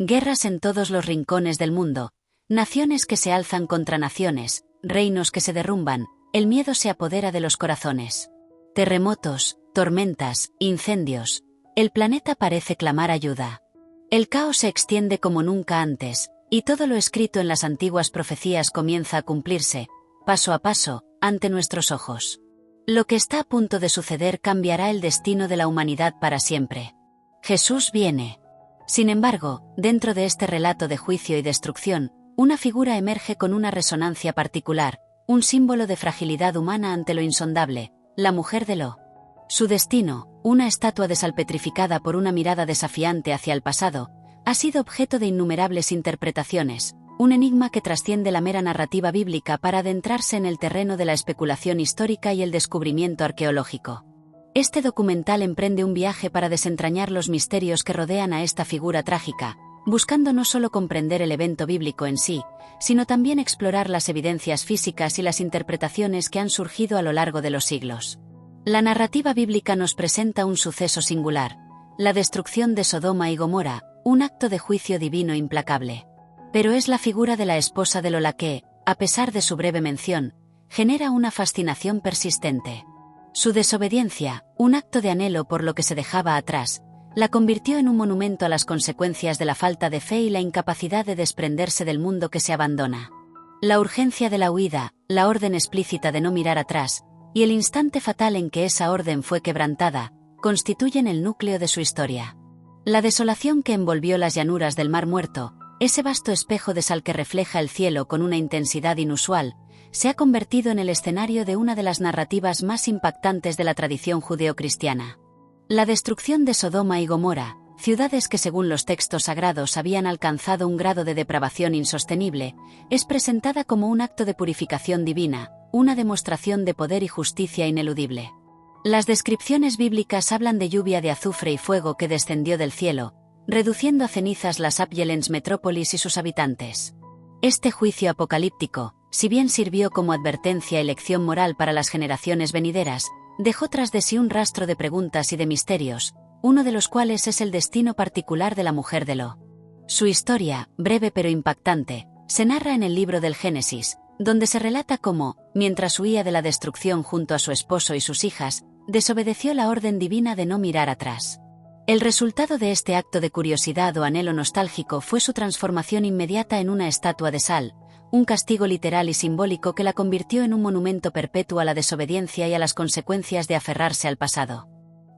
guerras en todos los rincones del mundo, naciones que se alzan contra naciones, reinos que se derrumban, el miedo se apodera de los corazones. Terremotos, tormentas, incendios. El planeta parece clamar ayuda. El caos se extiende como nunca antes, y todo lo escrito en las antiguas profecías comienza a cumplirse, paso a paso, ante nuestros ojos. Lo que está a punto de suceder cambiará el destino de la humanidad para siempre. Jesús viene. Sin embargo, dentro de este relato de juicio y destrucción, una figura emerge con una resonancia particular, un símbolo de fragilidad humana ante lo insondable, la mujer de Lo. Su destino, una estatua desalpetrificada por una mirada desafiante hacia el pasado, ha sido objeto de innumerables interpretaciones, un enigma que trasciende la mera narrativa bíblica para adentrarse en el terreno de la especulación histórica y el descubrimiento arqueológico. Este documental emprende un viaje para desentrañar los misterios que rodean a esta figura trágica, buscando no solo comprender el evento bíblico en sí, sino también explorar las evidencias físicas y las interpretaciones que han surgido a lo largo de los siglos. La narrativa bíblica nos presenta un suceso singular, la destrucción de Sodoma y Gomorra, un acto de juicio divino implacable. Pero es la figura de la esposa de Lot la que, a pesar de su breve mención, genera una fascinación persistente. Su desobediencia, un acto de anhelo por lo que se dejaba atrás, la convirtió en un monumento a las consecuencias de la falta de fe y la incapacidad de desprenderse del mundo que se abandona. La urgencia de la huida, la orden explícita de no mirar atrás, y el instante fatal en que esa orden fue quebrantada, constituyen el núcleo de su historia. La desolación que envolvió las llanuras del Mar Muerto, ese vasto espejo de sal que refleja el cielo con una intensidad inusual, se ha convertido en el escenario de una de las narrativas más impactantes de la tradición judeocristiana. La destrucción de Sodoma y Gomorra, ciudades que según los textos sagrados habían alcanzado un grado de depravación insostenible, es presentada como un acto de purificación divina, una demostración de poder y justicia ineludible. Las descripciones bíblicas hablan de lluvia de azufre y fuego que descendió del cielo, reduciendo a cenizas las Abjelens metrópolis y sus habitantes. Este juicio apocalíptico, si bien sirvió como advertencia y lección moral para las generaciones venideras, dejó tras de sí un rastro de preguntas y de misterios, uno de los cuales es el destino particular de la mujer de Lot. Su historia, breve pero impactante, se narra en el libro del Génesis, donde se relata cómo, mientras huía de la destrucción junto a su esposo y sus hijas, desobedeció la orden divina de no mirar atrás. El resultado de este acto de curiosidad o anhelo nostálgico fue su transformación inmediata en una estatua de sal, un castigo literal y simbólico que la convirtió en un monumento perpetuo a la desobediencia y a las consecuencias de aferrarse al pasado.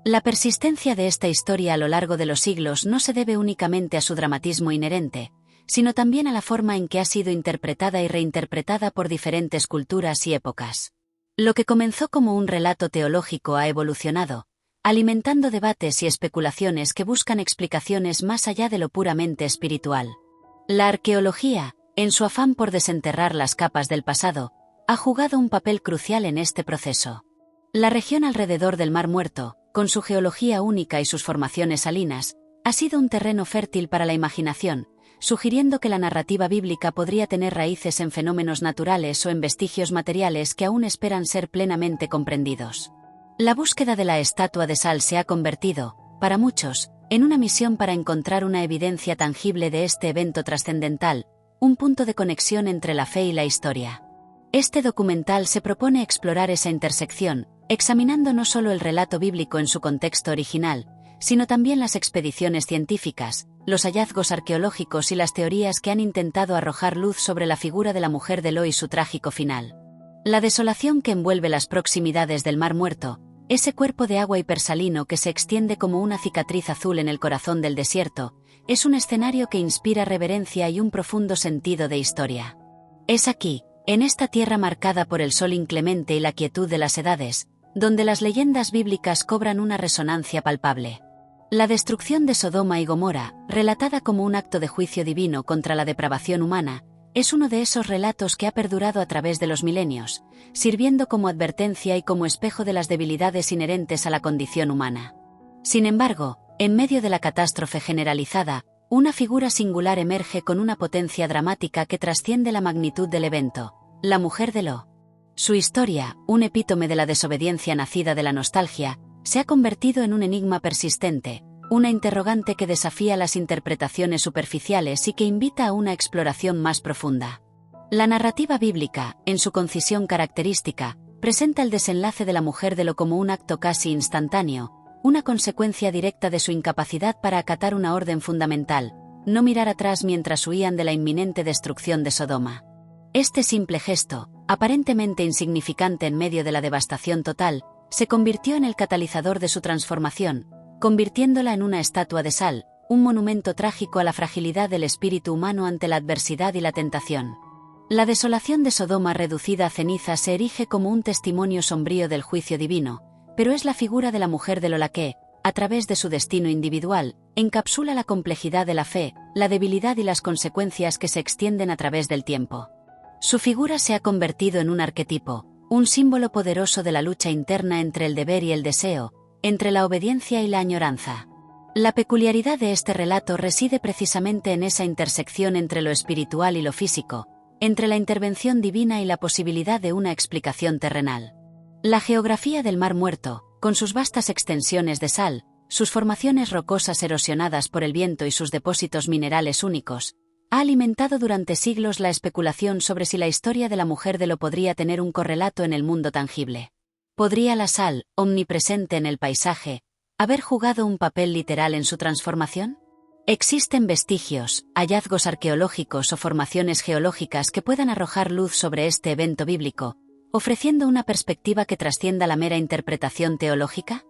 La persistencia de esta historia a lo largo de los siglos no se debe únicamente a su dramatismo inherente, sino también a la forma en que ha sido interpretada y reinterpretada por diferentes culturas y épocas. Lo que comenzó como un relato teológico ha evolucionado, alimentando debates y especulaciones que buscan explicaciones más allá de lo puramente espiritual. La arqueología, en su afán por desenterrar las capas del pasado, ha jugado un papel crucial en este proceso. La región alrededor del Mar Muerto, con su geología única y sus formaciones salinas, ha sido un terreno fértil para la imaginación, sugiriendo que la narrativa bíblica podría tener raíces en fenómenos naturales o en vestigios materiales que aún esperan ser plenamente comprendidos. La búsqueda de la estatua de sal se ha convertido, para muchos, en una misión para encontrar una evidencia tangible de este evento trascendental, un punto de conexión entre la fe y la historia. Este documental se propone explorar esa intersección, examinando no solo el relato bíblico en su contexto original, sino también las expediciones científicas, los hallazgos arqueológicos y las teorías que han intentado arrojar luz sobre la figura de la mujer de Lot y su trágico final. La desolación que envuelve las proximidades del Mar Muerto, ese cuerpo de agua hipersalino que se extiende como una cicatriz azul en el corazón del desierto, es un escenario que inspira reverencia y un profundo sentido de historia. Es aquí, en esta tierra marcada por el sol inclemente y la quietud de las edades, donde las leyendas bíblicas cobran una resonancia palpable. La destrucción de Sodoma y Gomorra, relatada como un acto de juicio divino contra la depravación humana, es uno de esos relatos que ha perdurado a través de los milenios, sirviendo como advertencia y como espejo de las debilidades inherentes a la condición humana. Sin embargo, en medio de la catástrofe generalizada, una figura singular emerge con una potencia dramática que trasciende la magnitud del evento, la mujer de Lot. Su historia, un epítome de la desobediencia nacida de la nostalgia, se ha convertido en un enigma persistente, una interrogante que desafía las interpretaciones superficiales y que invita a una exploración más profunda. La narrativa bíblica, en su concisión característica, presenta el desenlace de la mujer de Lot como un acto casi instantáneo, una consecuencia directa de su incapacidad para acatar una orden fundamental: no mirar atrás mientras huían de la inminente destrucción de Sodoma. Este simple gesto, aparentemente insignificante en medio de la devastación total, se convirtió en el catalizador de su transformación, convirtiéndola en una estatua de sal, un monumento trágico a la fragilidad del espíritu humano ante la adversidad y la tentación. La desolación de Sodoma reducida a ceniza se erige como un testimonio sombrío del juicio divino, pero es la figura de la mujer de Lot la que, a través de su destino individual, encapsula la complejidad de la fe, la debilidad y las consecuencias que se extienden a través del tiempo. Su figura se ha convertido en un arquetipo, un símbolo poderoso de la lucha interna entre el deber y el deseo, entre la obediencia y la añoranza. La peculiaridad de este relato reside precisamente en esa intersección entre lo espiritual y lo físico, entre la intervención divina y la posibilidad de una explicación terrenal. La geografía del Mar Muerto, con sus vastas extensiones de sal, sus formaciones rocosas erosionadas por el viento y sus depósitos minerales únicos, ha alimentado durante siglos la especulación sobre si la historia de la mujer de Lot podría tener un correlato en el mundo tangible. ¿Podría la sal, omnipresente en el paisaje, haber jugado un papel literal en su transformación? ¿Existen vestigios, hallazgos arqueológicos o formaciones geológicas que puedan arrojar luz sobre este evento bíblico, ofreciendo una perspectiva que trascienda la mera interpretación teológica?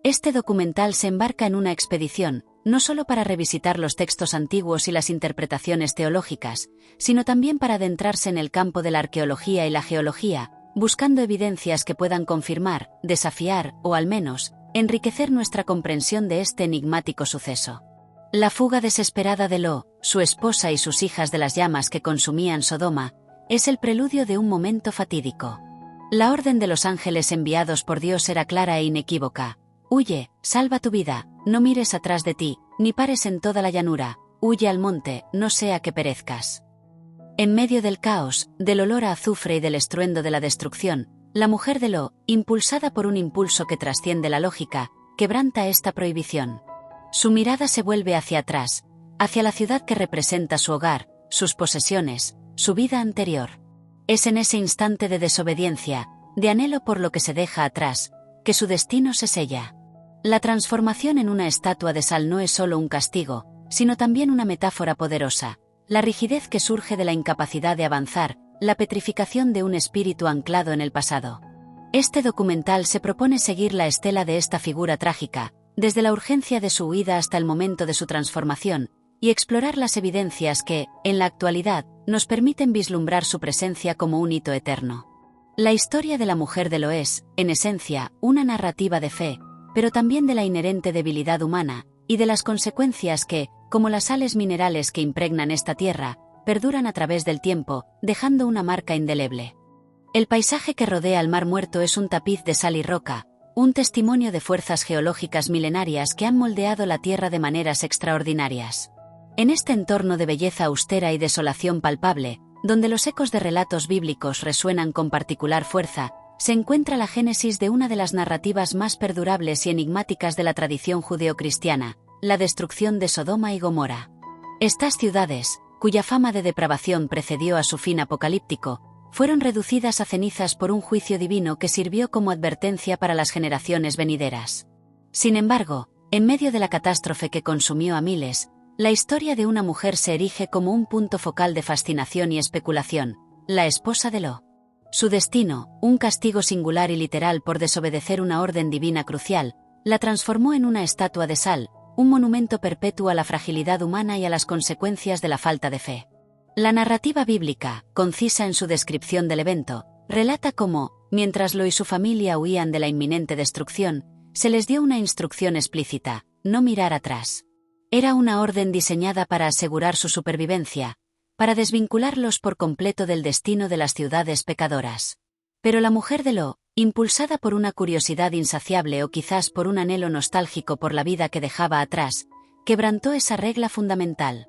Este documental se embarca en una expedición, no solo para revisitar los textos antiguos y las interpretaciones teológicas, sino también para adentrarse en el campo de la arqueología y la geología, buscando evidencias que puedan confirmar, desafiar o al menos, enriquecer nuestra comprensión de este enigmático suceso. La fuga desesperada de Lot, su esposa y sus hijas de las llamas que consumían Sodoma, es el preludio de un momento fatídico. La orden de los ángeles enviados por Dios era clara e inequívoca: huye, salva tu vida, no mires atrás de ti, ni pares en toda la llanura, huye al monte, no sea que perezcas. En medio del caos, del olor a azufre y del estruendo de la destrucción, la mujer de Lot, impulsada por un impulso que trasciende la lógica, quebranta esta prohibición. Su mirada se vuelve hacia atrás, hacia la ciudad que representa su hogar, sus posesiones, su vida anterior. Es en ese instante de desobediencia, de anhelo por lo que se deja atrás, que su destino se sella. La transformación en una estatua de sal no es solo un castigo, sino también una metáfora poderosa: la rigidez que surge de la incapacidad de avanzar, la petrificación de un espíritu anclado en el pasado. Este documental se propone seguir la estela de esta figura trágica, desde la urgencia de su huida hasta el momento de su transformación, y explorar las evidencias que, en la actualidad, nos permiten vislumbrar su presencia como un hito eterno. La historia de la mujer de Lot es, en esencia, una narrativa de fe, pero también de la inherente debilidad humana, y de las consecuencias que, como las sales minerales que impregnan esta tierra, perduran a través del tiempo, dejando una marca indeleble. El paisaje que rodea al Mar Muerto es un tapiz de sal y roca, un testimonio de fuerzas geológicas milenarias que han moldeado la tierra de maneras extraordinarias. En este entorno de belleza austera y desolación palpable, donde los ecos de relatos bíblicos resuenan con particular fuerza, se encuentra la génesis de una de las narrativas más perdurables y enigmáticas de la tradición judeocristiana: la destrucción de Sodoma y Gomorra. Estas ciudades, cuya fama de depravación precedió a su fin apocalíptico, fueron reducidas a cenizas por un juicio divino que sirvió como advertencia para las generaciones venideras. Sin embargo, en medio de la catástrofe que consumió a miles, la historia de una mujer se erige como un punto focal de fascinación y especulación: la esposa de Lot. Su destino, un castigo singular y literal por desobedecer una orden divina crucial, la transformó en una estatua de sal, un monumento perpetuo a la fragilidad humana y a las consecuencias de la falta de fe. La narrativa bíblica, concisa en su descripción del evento, relata cómo, mientras Lot y su familia huían de la inminente destrucción, se les dio una instrucción explícita: no mirar atrás. Era una orden diseñada para asegurar su supervivencia, para desvincularlos por completo del destino de las ciudades pecadoras. Pero la mujer de Lot, impulsada por una curiosidad insaciable o quizás por un anhelo nostálgico por la vida que dejaba atrás, quebrantó esa regla fundamental.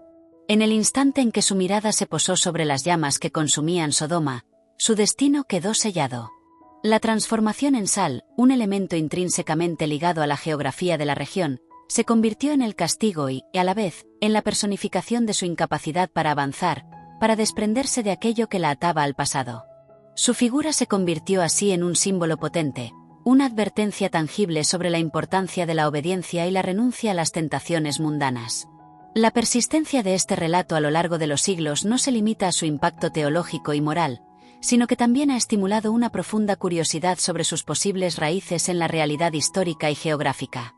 En el instante en que su mirada se posó sobre las llamas que consumían Sodoma, su destino quedó sellado. La transformación en sal, un elemento intrínsecamente ligado a la geografía de la región, se convirtió en el castigo y, a la vez, en la personificación de su incapacidad para avanzar, para desprenderse de aquello que la ataba al pasado. Su figura se convirtió así en un símbolo potente, una advertencia tangible sobre la importancia de la obediencia y la renuncia a las tentaciones mundanas. La persistencia de este relato a lo largo de los siglos no se limita a su impacto teológico y moral, sino que también ha estimulado una profunda curiosidad sobre sus posibles raíces en la realidad histórica y geográfica.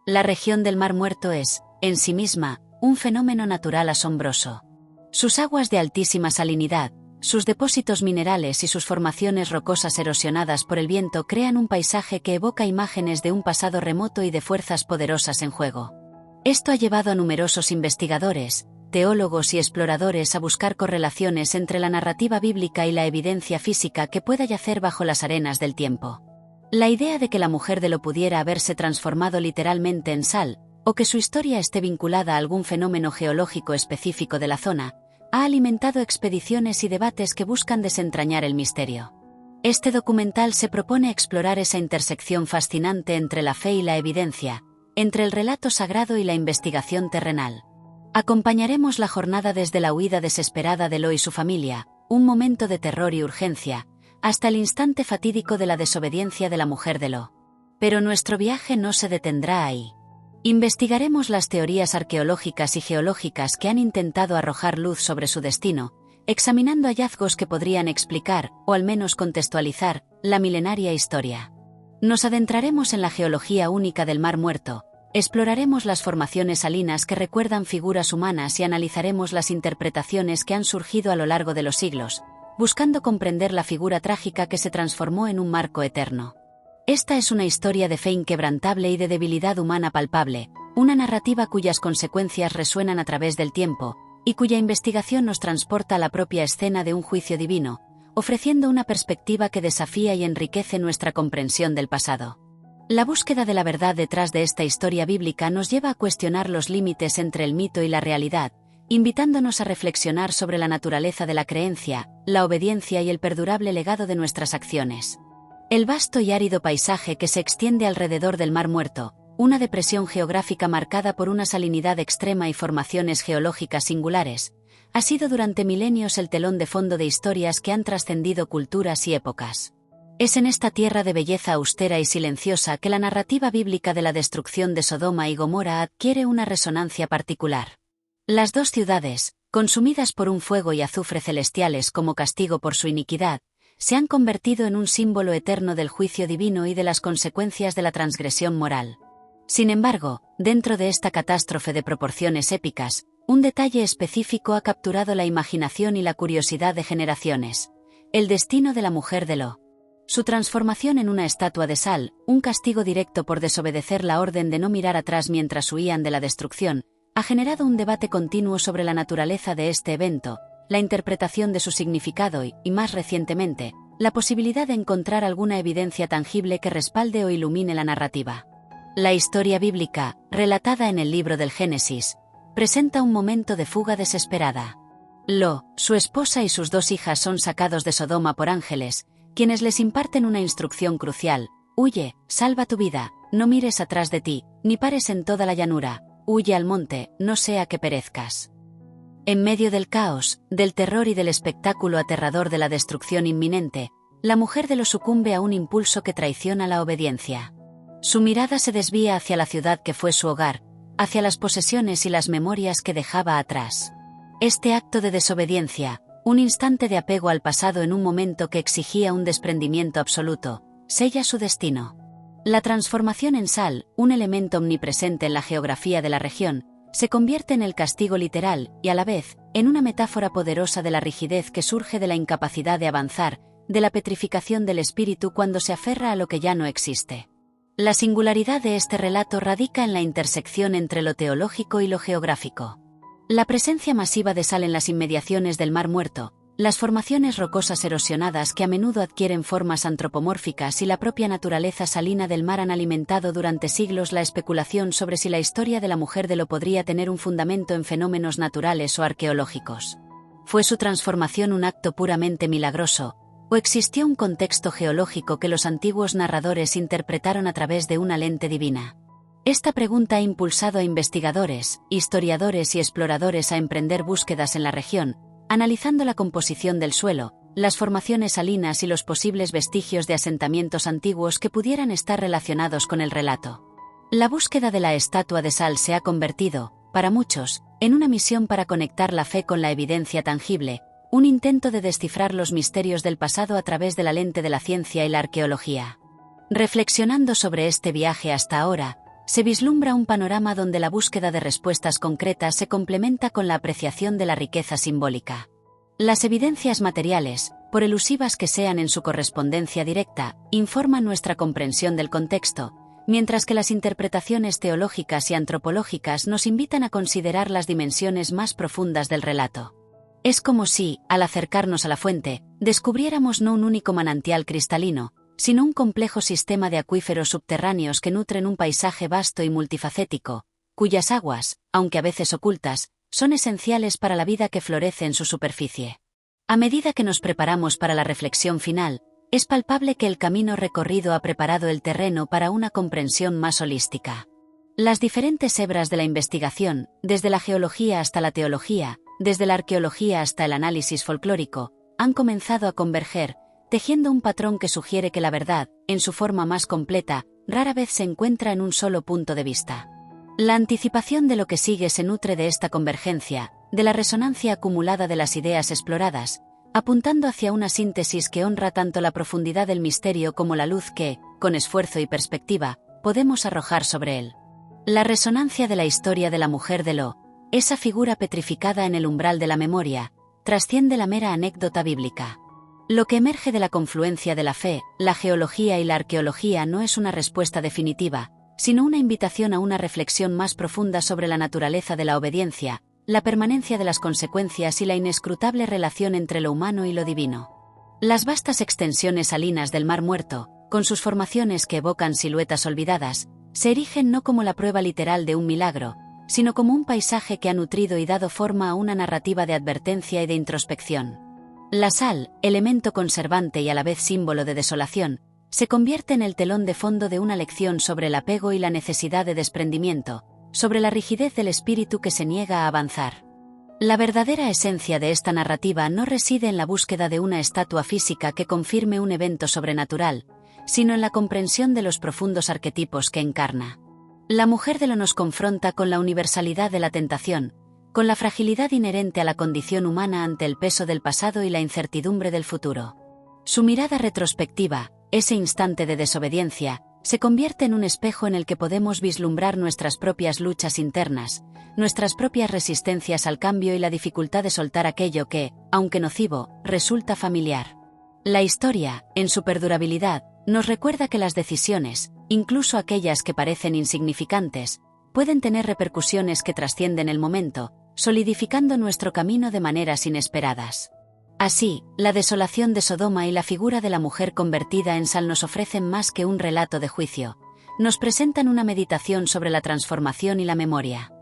La región del Mar Muerto es, en sí misma, un fenómeno natural asombroso. Sus aguas de altísima salinidad, sus depósitos minerales y sus formaciones rocosas erosionadas por el viento crean un paisaje que evoca imágenes de un pasado remoto y de fuerzas poderosas en juego. Esto ha llevado a numerosos investigadores, teólogos y exploradores a buscar correlaciones entre la narrativa bíblica y la evidencia física que pueda yacer bajo las arenas del tiempo. La idea de que la mujer de Lo pudiera haberse transformado literalmente en sal, o que su historia esté vinculada a algún fenómeno geológico específico de la zona, ha alimentado expediciones y debates que buscan desentrañar el misterio. Este documental se propone explorar esa intersección fascinante entre la fe y la evidencia, entre el relato sagrado y la investigación terrenal. Acompañaremos la jornada desde la huida desesperada de Lo y su familia, un momento de terror y urgencia, hasta el instante fatídico de la desobediencia de la mujer de Lo. Pero nuestro viaje no se detendrá ahí. Investigaremos las teorías arqueológicas y geológicas que han intentado arrojar luz sobre su destino, examinando hallazgos que podrían explicar, o al menos contextualizar, la milenaria historia. Nos adentraremos en la geología única del Mar Muerto, exploraremos las formaciones salinas que recuerdan figuras humanas y analizaremos las interpretaciones que han surgido a lo largo de los siglos, buscando comprender la figura trágica que se transformó en un marco eterno. Esta es una historia de fe inquebrantable y de debilidad humana palpable, una narrativa cuyas consecuencias resuenan a través del tiempo, y cuya investigación nos transporta a la propia escena de un juicio divino, ofreciendo una perspectiva que desafía y enriquece nuestra comprensión del pasado. La búsqueda de la verdad detrás de esta historia bíblica nos lleva a cuestionar los límites entre el mito y la realidad, invitándonos a reflexionar sobre la naturaleza de la creencia, la obediencia y el perdurable legado de nuestras acciones. El vasto y árido paisaje que se extiende alrededor del Mar Muerto, una depresión geográfica marcada por una salinidad extrema y formaciones geológicas singulares, ha sido durante milenios el telón de fondo de historias que han trascendido culturas y épocas. Es en esta tierra de belleza austera y silenciosa que la narrativa bíblica de la destrucción de Sodoma y Gomorra adquiere una resonancia particular. Las dos ciudades, consumidas por un fuego y azufre celestiales como castigo por su iniquidad, se han convertido en un símbolo eterno del juicio divino y de las consecuencias de la transgresión moral. Sin embargo, dentro de esta catástrofe de proporciones épicas, un detalle específico ha capturado la imaginación y la curiosidad de generaciones: el destino de la mujer de Lo. Su transformación en una estatua de sal, un castigo directo por desobedecer la orden de no mirar atrás mientras huían de la destrucción, ha generado un debate continuo sobre la naturaleza de este evento, la interpretación de su significado y, más recientemente, la posibilidad de encontrar alguna evidencia tangible que respalde o ilumine la narrativa. La historia bíblica, relatada en el libro del Génesis, presenta un momento de fuga desesperada. Lo, su esposa y sus dos hijas son sacados de Sodoma por ángeles, quienes les imparten una instrucción crucial: huye, salva tu vida, no mires atrás de ti, ni pares en toda la llanura, huye al monte, no sea que perezcas. En medio del caos, del terror y del espectáculo aterrador de la destrucción inminente, la mujer de Lo sucumbe a un impulso que traiciona la obediencia. Su mirada se desvía hacia la ciudad que fue su hogar, hacia las posesiones y las memorias que dejaba atrás. Este acto de desobediencia, un instante de apego al pasado en un momento que exigía un desprendimiento absoluto, sella su destino. La transformación en sal, un elemento omnipresente en la geografía de la región, se convierte en el castigo literal y, a la vez, en una metáfora poderosa de la rigidez que surge de la incapacidad de avanzar, de la petrificación del espíritu cuando se aferra a lo que ya no existe. La singularidad de este relato radica en la intersección entre lo teológico y lo geográfico. La presencia masiva de sal en las inmediaciones del Mar Muerto, las formaciones rocosas erosionadas que a menudo adquieren formas antropomórficas y la propia naturaleza salina del mar han alimentado durante siglos la especulación sobre si la historia de la mujer de Lo podría tener un fundamento en fenómenos naturales o arqueológicos. ¿Fue su transformación un acto puramente milagroso, o existió un contexto geológico que los antiguos narradores interpretaron a través de una lente divina? Esta pregunta ha impulsado a investigadores, historiadores y exploradores a emprender búsquedas en la región, analizando la composición del suelo, las formaciones salinas y los posibles vestigios de asentamientos antiguos que pudieran estar relacionados con el relato. La búsqueda de la estatua de sal se ha convertido, para muchos, en una misión para conectar la fe con la evidencia tangible, un intento de descifrar los misterios del pasado a través de la lente de la ciencia y la arqueología. Reflexionando sobre este viaje hasta ahora, se vislumbra un panorama donde la búsqueda de respuestas concretas se complementa con la apreciación de la riqueza simbólica. Las evidencias materiales, por elusivas que sean en su correspondencia directa, informan nuestra comprensión del contexto, mientras que las interpretaciones teológicas y antropológicas nos invitan a considerar las dimensiones más profundas del relato. Es como si, al acercarnos a la fuente, descubriéramos no un único manantial cristalino, sino un complejo sistema de acuíferos subterráneos que nutren un paisaje vasto y multifacético, cuyas aguas, aunque a veces ocultas, son esenciales para la vida que florece en su superficie. A medida que nos preparamos para la reflexión final, es palpable que el camino recorrido ha preparado el terreno para una comprensión más holística. Las diferentes hebras de la investigación, desde la geología hasta la teología, desde la arqueología hasta el análisis folclórico, han comenzado a converger, tejiendo un patrón que sugiere que la verdad, en su forma más completa, rara vez se encuentra en un solo punto de vista. La anticipación de lo que sigue se nutre de esta convergencia, de la resonancia acumulada de las ideas exploradas, apuntando hacia una síntesis que honra tanto la profundidad del misterio como la luz que, con esfuerzo y perspectiva, podemos arrojar sobre él. La resonancia de la historia de la mujer de Lo, esa figura petrificada en el umbral de la memoria, trasciende la mera anécdota bíblica. Lo que emerge de la confluencia de la fe, la geología y la arqueología no es una respuesta definitiva, sino una invitación a una reflexión más profunda sobre la naturaleza de la obediencia, la permanencia de las consecuencias y la inescrutable relación entre lo humano y lo divino. Las vastas extensiones salinas del Mar Muerto, con sus formaciones que evocan siluetas olvidadas, se erigen no como la prueba literal de un milagro, sino como un paisaje que ha nutrido y dado forma a una narrativa de advertencia y de introspección. La sal, elemento conservante y a la vez símbolo de desolación, se convierte en el telón de fondo de una lección sobre el apego y la necesidad de desprendimiento, sobre la rigidez del espíritu que se niega a avanzar. La verdadera esencia de esta narrativa no reside en la búsqueda de una estatua física que confirme un evento sobrenatural, sino en la comprensión de los profundos arquetipos que encarna. La mujer de Lo nos confronta con la universalidad de la tentación, con la fragilidad inherente a la condición humana ante el peso del pasado y la incertidumbre del futuro. Su mirada retrospectiva, ese instante de desobediencia, se convierte en un espejo en el que podemos vislumbrar nuestras propias luchas internas, nuestras propias resistencias al cambio y la dificultad de soltar aquello que, aunque nocivo, resulta familiar. La historia, en su perdurabilidad, nos recuerda que las decisiones, incluso aquellas que parecen insignificantes, pueden tener repercusiones que trascienden el momento, solidificando nuestro camino de maneras inesperadas. Así, la desolación de Sodoma y la figura de la mujer convertida en sal nos ofrecen más que un relato de juicio, nos presentan una meditación sobre la transformación y la memoria.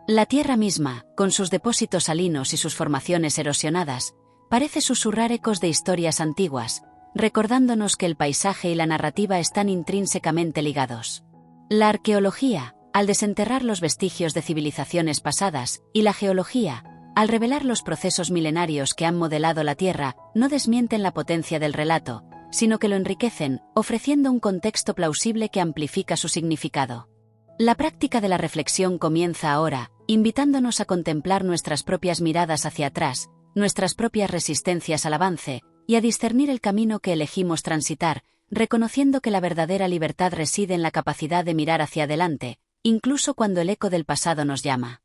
La tierra misma, con sus depósitos salinos y sus formaciones erosionadas, parece susurrar ecos de historias antiguas, recordándonos que el paisaje y la narrativa están intrínsecamente ligados. La arqueología, al desenterrar los vestigios de civilizaciones pasadas, y la geología, al revelar los procesos milenarios que han modelado la Tierra, no desmienten la potencia del relato, sino que lo enriquecen, ofreciendo un contexto plausible que amplifica su significado. La práctica de la reflexión comienza ahora, invitándonos a contemplar nuestras propias miradas hacia atrás, nuestras propias resistencias al avance, y a discernir el camino que elegimos transitar, reconociendo que la verdadera libertad reside en la capacidad de mirar hacia adelante, incluso cuando el eco del pasado nos llama.